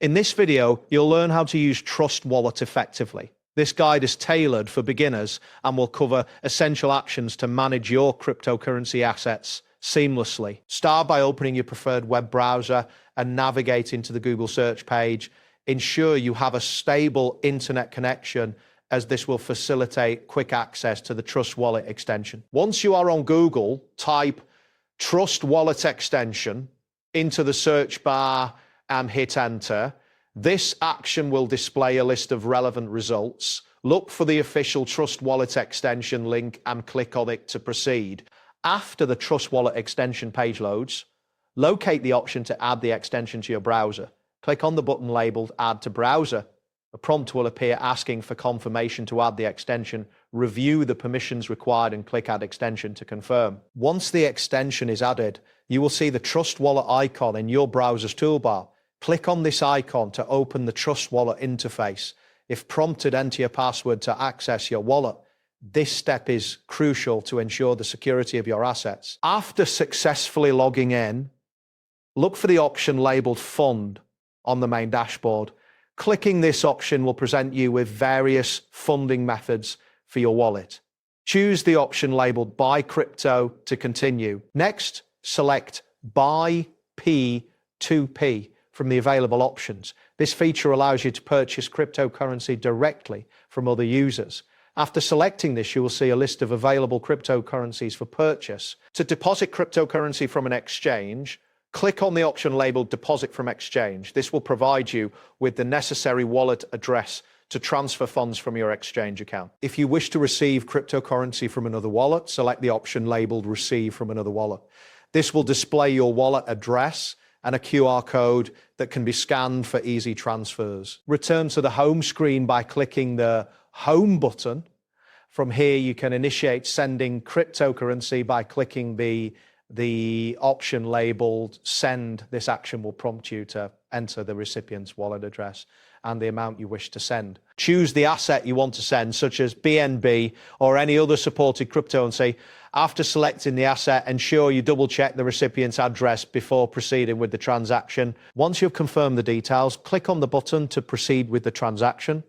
In this video, you'll learn how to use Trust Wallet effectively. This guide is tailored for beginners and will cover essential actions to manage your cryptocurrency assets seamlessly. Start by opening your preferred web browser and navigate into the Google search page. Ensure you have a stable internet connection, as this will facilitate quick access to the Trust Wallet extension. Once you are on Google, type Trust Wallet extension into the search bar and hit enter. This action will display a list of relevant results. Look for the official Trust Wallet extension link and click on it to proceed. After the Trust Wallet extension page loads, locate the option to add the extension to your browser. Click on the button labeled Add to Browser. A prompt will appear asking for confirmation to add the extension. Review the permissions required and click Add Extension to confirm. Once the extension is added, you will see the Trust Wallet icon in your browser's toolbar. Click on this icon to open the Trust Wallet interface. If prompted, enter your password to access your wallet. This step is crucial to ensure the security of your assets. After successfully logging in, look for the option labeled Fund on the main dashboard. Clicking this option will present you with various funding methods for your wallet. Choose the option labeled Buy Crypto to continue. Next, select Buy P2P from the available options. This feature allows you to purchase cryptocurrency directly from other users. After selecting this, you will see a list of available cryptocurrencies for purchase. To deposit cryptocurrency from an exchange, click on the option labeled Deposit from Exchange. This will provide you with the necessary wallet address to transfer funds from your exchange account. If you wish to receive cryptocurrency from another wallet, select the option labeled Receive from another wallet. This will display your wallet address and a QR code that can be scanned for easy transfers. Return to the home screen by clicking the Home button. From here, you can initiate sending cryptocurrency by clicking the option labeled Send. This action will prompt you to enter the recipient's wallet address and the amount you wish to send. Choose the asset you want to send, such as BNB or any other supported cryptocurrency. After selecting the asset, ensure you double check the recipient's address before proceeding with the transaction. Once you've confirmed the details, click on the button to proceed with the transaction.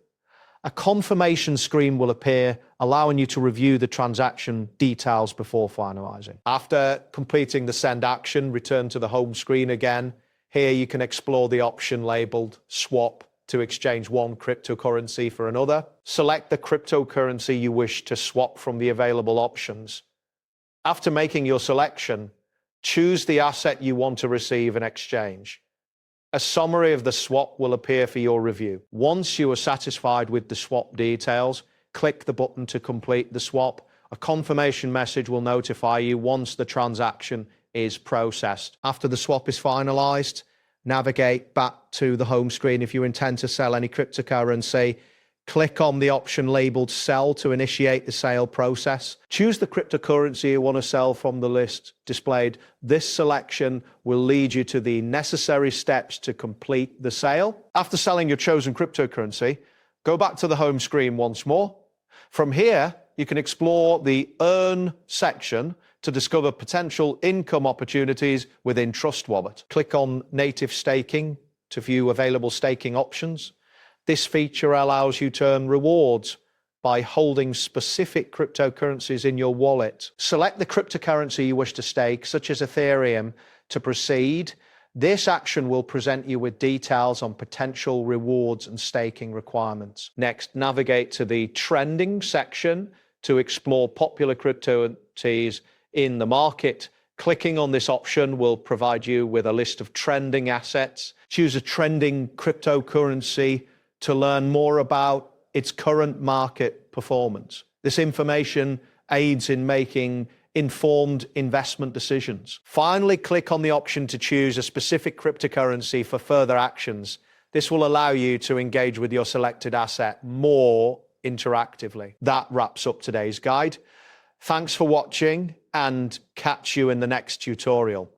A confirmation screen will appear, allowing you to review the transaction details before finalizing. After completing the send action, return to the home screen again. Here you can explore the option labeled Swap to exchange one cryptocurrency for another. Select the cryptocurrency you wish to swap from the available options. After making your selection, choose the asset you want to receive in exchange. A summary of the swap will appear for your review. Once you are satisfied with the swap details, click the button to complete the swap. A confirmation message will notify you once the transaction is processed. After the swap is finalized, navigate back to the home screen. If you intend to sell any cryptocurrency, click on the option labeled Sell to initiate the sale process. Choose the cryptocurrency you want to sell from the list displayed. This selection will lead you to the necessary steps to complete the sale. After selling your chosen cryptocurrency, go back to the home screen once more. From here, you can explore the Earn section to discover potential income opportunities within Trust Wallet. Click on Native Staking to view available staking options. This feature allows you to earn rewards by holding specific cryptocurrencies in your wallet. Select the cryptocurrency you wish to stake, such as Ethereum, to proceed. This action will present you with details on potential rewards and staking requirements. Next, navigate to the Trending section to explore popular cryptocurrencies in the market. Clicking on this option will provide you with a list of trending assets. Choose a trending cryptocurrency to learn more about its current market performance. This information aids in making informed investment decisions. Finally, click on the option to choose a specific cryptocurrency for further actions. This will allow you to engage with your selected asset more interactively. That wraps up today's guide. Thanks for watching and catch you in the next tutorial.